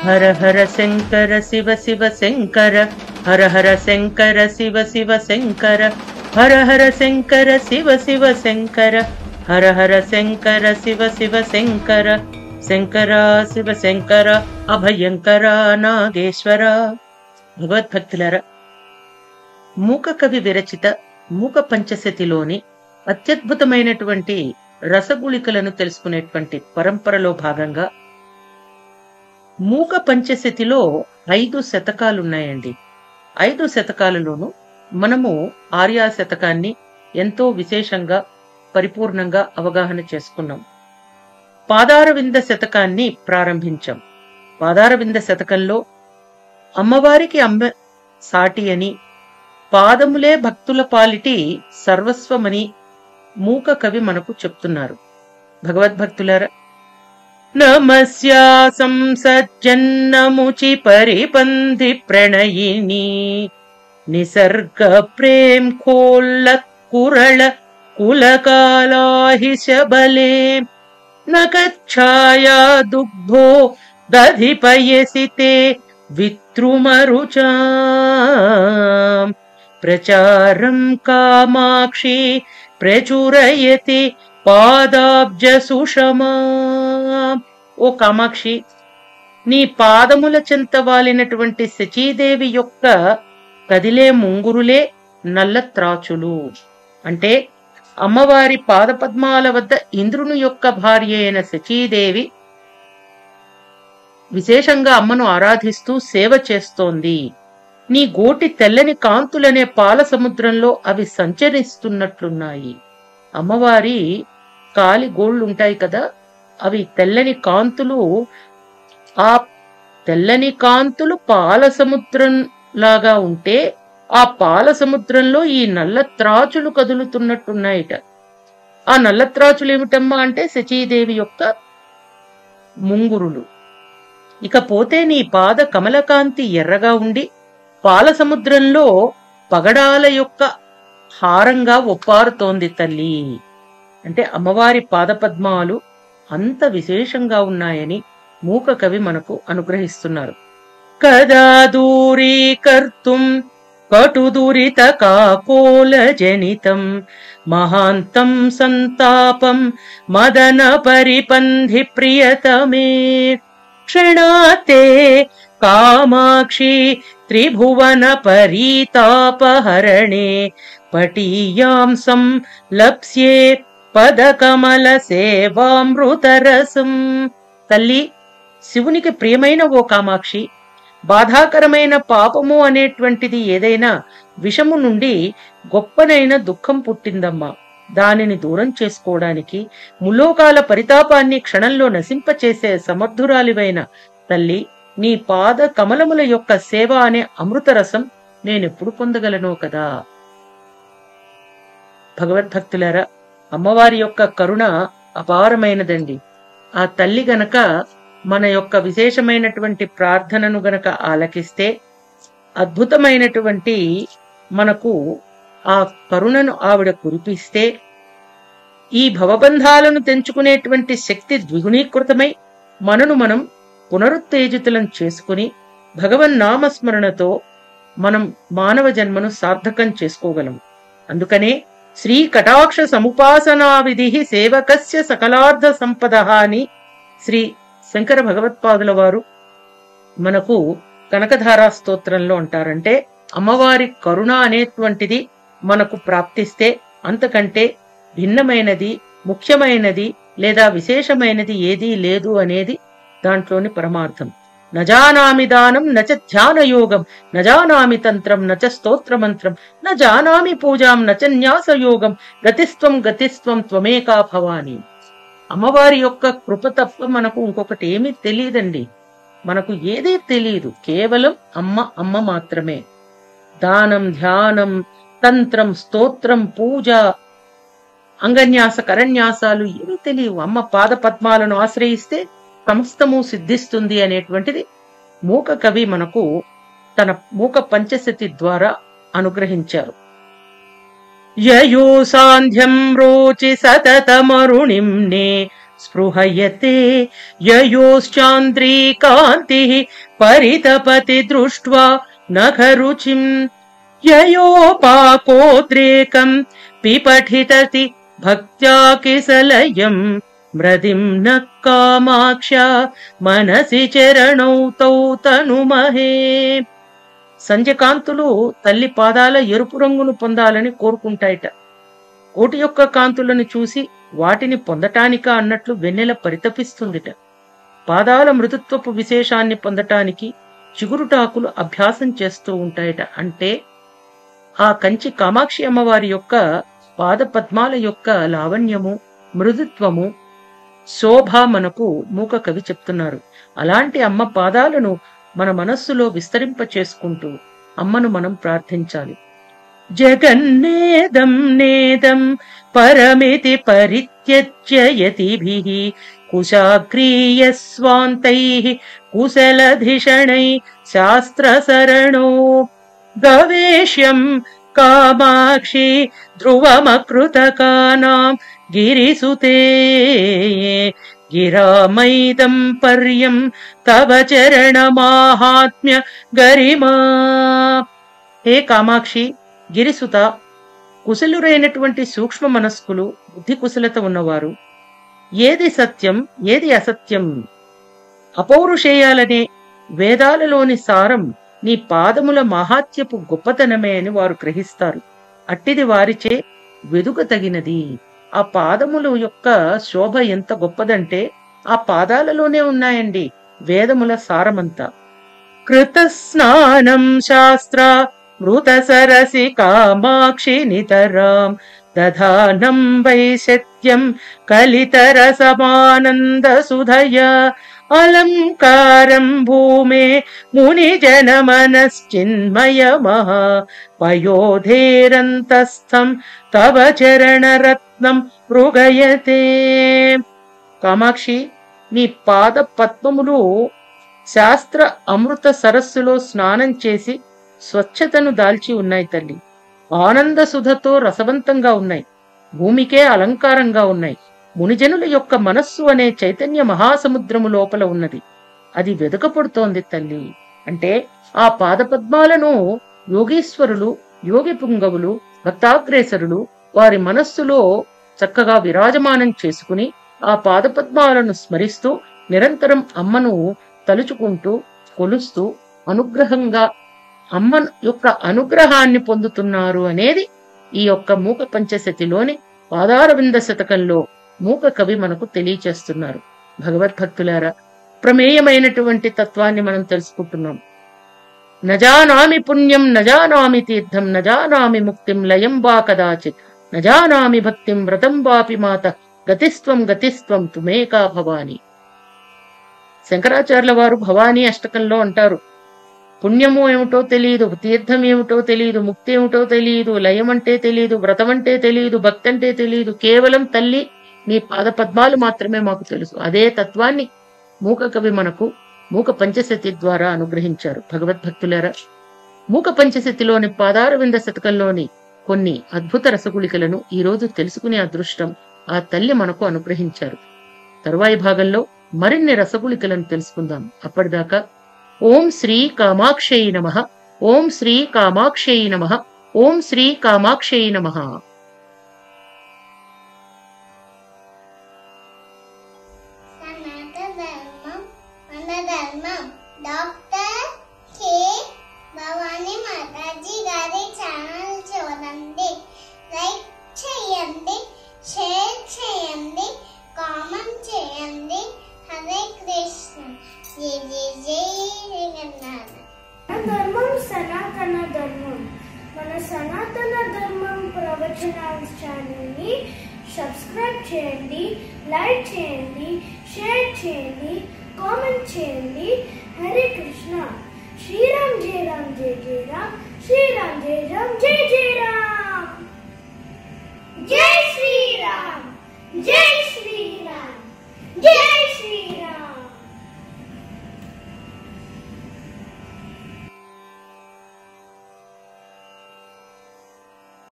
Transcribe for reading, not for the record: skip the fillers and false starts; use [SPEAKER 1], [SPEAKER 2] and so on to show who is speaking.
[SPEAKER 1] హర హర శంకర శివ శివ శంకర, హర హర శంకర శివ శివ శంకర, హర హర శంకర శివ శివ శంకర, హర హర శంకర శివ శివ శంకర, శంకర శివ శంకర అభయంకర నాగేశ్వర. భగవద్భక్తులారా, మూక కవి విరచిత మూక పంచశతిలోని అత్యద్భుతమైనటువంటి రసగుళికలను తెలుసుకునేటువంటి పరంపరలో భాగంగా మూక పంచశతిలో 5 శతకాలున్నాయండి. 5 శతకాలలోనూ మనము ఆర్యా శతకాన్ని ఎంతో విశేషంగా పరిపూర్ణంగా అవగాహన చేసుకున్నాం. పాదారవింద శతకాన్ని ప్రారంభించాం. పాదారవింద శతకంలో అమ్మవారికి అమ్మ సాటి అని, పాదములే భక్తుల పాలిటి సర్వస్వమని మూక కవి మనకు చెప్తున్నారు. భగవద్భక్తులారా, నమస్యా సంసజ్జన్నముచి పరిపంధి ప్రణయిని, నిసర్గ ప్రేం కోల్లత్ కురళ కులకాలాహి శబలే, నకచ్ఛాయా దుగ్ధో దధిపయసితే విత్రుమరుచా, ప్రచారం కామాక్షి ప్రచురయతి పాదాబ్జ సుషమా. ఓ కామాక్షి, నీ పాదముల చెంత వాలినటువంటి శచీదేవి యొక్క కదిలే ముంగురులే నల్ల త్రాచులు. అంటే అమ్మవారి పాదపద్మాల వద్ద ఇంద్రుని యొక్క భార్య అయిన శచీదేవి విశేషంగా అమ్మను ఆరాధిస్తూ సేవ చేస్తోంది. నీ గోటి తెల్లని కాంతులనే పాల సముద్రంలో అవి సంచరిస్తున్నట్లున్నాయి. అమ్మవారి కాలి గోళ్లుంటాయి కదా, అవి తెల్లని కాంతులు. ఆ తెల్లని కాంతులు పాల సముద్రం లాగా ఉంటే ఆ పాల సముద్రంలో ఈ నల్ల త్రాచులు కదులుతున్నట్టున్నాయిట. ఆ నల్ల త్రాచులు ఏమిటమ్మా అంటే శచీదేవి యొక్క ముంగురులు. ఇకపోతే నీ పాద కమలకాంతి ఎర్రగా ఉండి పాల సముద్రంలో పగడాల యొక్క హారంగా ఒప్పారుతోంది తల్లి. అంటే అమ్మవారి పాదపద్మాలు అంత విశేషంగా ఉన్నాయని మూక కవి మనకు అనుగ్రహిస్తున్నారు. కదా దూరీకర్తుం కటుదురిత కాకోల జనితం, మహాంతం సంతాపం మదన పరిపంధి ప్రియతమే, క్షణాతే కామాక్షి త్రిభువన పరీతాపహరణే, పటీయాంసం లప్స్యే పదకమల సేవామృతరసం. తల్లి, శివునికి ప్రియమైన ఓ కామాక్షి, బాధాకరమైన పాపము అనేటువంటిది ఏదైనా విషము నుండి గొప్పనైన దుఃఖం పుట్టిందమ్మా. దానిని దూరం చేసుకోవడానికి ములోకాల పరితాపాన్ని క్షణంలో నశింపచేసే సమర్థురాలివైన తల్లి, నీ పాద కమలముల యొక్క సేవ అనే అమృతరసం నేనెప్పుడు పొందగలనో కదా. భగవద్భక్తులారా, అమ్మవారి యొక్క కరుణ అపారమైనదండి. ఆ తల్లి గనక మన యొక్క విశేషమైనటువంటి ప్రార్థనను గనక ఆలకిస్తే అద్భుతమైనటువంటి మనకు ఆ కరుణను ఆవిడ కురిపిస్తే ఈ భవబంధాలను తెంచుకునేటువంటి శక్తి ద్విగుణీకృతమై మనను మనం పునరుత్తేజితులం చేసుకుని భగవన్నామస్మరణతో మనం మానవ జన్మను సార్థకం చేసుకోగలం. అందుకనే శ్రీ కటాక్ష సముపాసనా విధి సేవకస్య సకలార్థ సంపద అని శ్రీ శంకర భగవత్పాదుల వారు మనకు కనకధారా స్తోత్రంలో అంటారంటే, అమ్మవారి కరుణ అనేటువంటిది మనకు ప్రాప్తిస్తే అంతకంటే భిన్నమైనది, ముఖ్యమైనది లేదా విశేషమైనది ఏదీ లేదు అనేది దాంట్లోని పరమార్థం. నజానామి దానం నచ ధ్యానయోగం, నజానామి తంత్రం నచ స్తోత్రమంత్రం, నజానామి పూజాం నచ న్యాసయోగం, గతిస్త్వం గతిస్త్వం త్వమేకా భవాని. అమ్మవారి యొక్క కృప తప్ప మనకు ఇంకొకటి ఏమీ తెలియదండి. మనకు ఏదీ తెలియదు, కేవలం అమ్మ అమ్మ మాత్రమే. దానం, ధ్యానం, తంత్రం, స్తోత్రం, పూజ, అంగన్యాస కరన్యాసాలు ఏమీ తెలియవు. అమ్మ పాద పద్మాలను ఆశ్రయిస్తే సమస్తము సిద్ధిస్తుంది అనేటువంటిది మూక కవి మనకు తన మూక పంచశతి ద్వారా అనుగ్రహించారు. యయో సాంధ్యం రోచి సతతమరుణింనే స్పృహయతే యయోశ్చాంద్రీకాంతిః పరితపతి దృష్ట్వా నఖరుచిం యయోపాకోద్రేకం పిపఠితతి భక్త్యా కిసలయం మృదిం న కామాక్ష మనసి చరణౌ తౌ తనుమహే. సంధ్యకాంతులు తల్లి పాదాల ఎరుపు రంగును పొందాలని కోరుకుంటాయట. కోటి యొక్క కాంతులను చూసి వాటిని పొందటానికా అన్నట్లు వెన్నెల పరితపిస్తుందిట. పాదాల మృదుత్వపు విశేషాన్ని పొందటానికి చిగురుటాకులు అభ్యాసం చేస్తూ ఉంటాయట. అంటే ఆ కంచి కామాక్షి అమ్మవారి యొక్క పాద పద్మాల యొక్క లావణ్యము, మృదుత్వము, శోభ మనకు మూక కవి చెప్తున్నారు. అలాంటి అమ్మ పాదాలను మన మనస్సులో విస్తరింప చేసుకుంటూ అమ్మను మనం ప్రార్థించాలి. జగన్నేదం నేదం పరమితి పరిత్యజ్య యతిభిః కుశాగ్రీయస్వాంతైః కుశలధిషణై శాస్త్రసరణో గవేష్యం కామాక్షి ధ్రువమకృతకానాం గిరిసుతే గిరామైదం పర్యం తవ చరణ మాహాత్మ్య గరిమా. హే కామాక్షి, గిరిసుత, కుశలురైనటువంటి సూక్ష్మ మనస్కులు, బుద్ధి కుశలత ఉన్నవారు, ఏది సత్యం ఏది అసత్యం, అపౌరుషేయాలనే వేదాలలోని సారం నీ పాదముల మహాత్యపు గొప్పతనమే అని వారు గ్రహిస్తారు. అట్టిది వారిచే వెదుక తగినది. ఆ పాదముల యొక్క శోభ ఎంత గొప్పదంటే ఆ పాదాలలోనే ఉన్నాయండి వేదముల సారమంతా. కృత స్నానం శాస్త్ర మృత సరసి కామాక్షి నితరాం దధానం వైశత్యం కలితర సమానంద సుధయ అలంకారం భూమే ముని జన మనశ్చిన్మయ మహా పయోధేరంతస్థం తవ చరణ రత్నం మృగయతే. కామాక్షి, నీ పాద పద్మములు శాస్త్ర అమృత సరస్సులో స్నానం చేసి స్వచ్ఛతను దాల్చి ఉన్నాయి తల్లి. ఆనంద సుధతో రసవంతంగా ఉన్నాయి. భూమికే అలంకారంగా ఉన్నాయి. మునిజనుల యొక్క మనస్సు అనే చైతన్య మహాసముద్రము లోపల ఉన్నది. అది వెదుకపడుతోంది తల్లి. అంటే ఆ పాదపద్మాలను యోగీశ్వరులు, యోగి పుంగవులు, భక్తాగ్రేసరులు వారి మనస్సులో చక్కగా విరాజమానం చేసుకుని ఆ పాదపద్మాలను స్మరిస్తూ నిరంతరం అమ్మను తలుచుకుంటూ కొలుస్తూ అనుగ్రహంగా అమ్మ యొక్క అనుగ్రహాన్ని పొందుతున్నారు అనేది ఈ యొక్క మూక పంచశతిలోని పాదారవింద శతకంలో మూక కవి మనకు తెలియచేస్తున్నారు. భగవద్భక్తులారా, ప్రమేయమైనటువంటి తత్వాన్ని మనం తెలుసుకుంటున్నాం. నజానామి పుణ్యం నజానామి తీర్థం నజానామి ముక్తిం లయం వా కదాచిత్ నజానామి భక్తిం వ్రతం వాపి మాత గతిస్త్వం గతిస్త్వం తుమేకా భవాని. శంకరాచార్యుల వారు భవానీ అష్టకంలో అంటారు, పుణ్యము ఏమిటో తెలియదు, తీర్థం ఏమిటో తెలియదు, ముక్తి ఏమిటో తెలియదు, లయం అంటే తెలియదు, వ్రతం అంటే తెలియదు, భక్తి అంటే తెలియదు, కేవలం తల్లి నీ పాద పద్మాలు మాత్రమే మాకు తెలుసు. అదే తత్వాన్ని మూక కవి మనకు మూక పంచశతి ద్వారా అనుగ్రహించారు. భగవద్భక్తులారా, మూక పంచశతిలోని పాదారవింద శతకంలోని కొన్ని అద్భుత రసగుళికలను ఈ రోజు తెలుసుకునే అదృష్టం ఆ తల్లి మనకు అనుగ్రహించారు. తరువాయి భాగంలో మరిన్ని రసగుళికలను తెలుసుకుందాం. అప్పటిదాకా ఓం శ్రీ కామాక్షై నమః, ఓం శ్రీ కామాక్షై నమః, ఓం శ్రీ కామాక్షై నమః.
[SPEAKER 2] డాక్టర్ కే భవానీ మాతాజీ గారి ఛానల్ చూడండి, లైక్ చేయండి, షేర్ చేయండి, కామెంట్ చేయండి. హరే కృష్ణ. జై జై జై జగన్నాథ. మన ధర్మం సనాతన ధర్మం. మన సనాతన ధర్మం ప్రవచనాల ఛానల్ని సబ్స్క్రైబ్ చేయండి, లైక్ చేయండి, షేర్ చేయండి, కామెంట్ చేయండి. హరే కృష్ణ. శ్రీరామ్ జయ రామ్ జయ జయ రామ్, శ్రీరామ్ జయ రామ్ జయ జయ రామ్.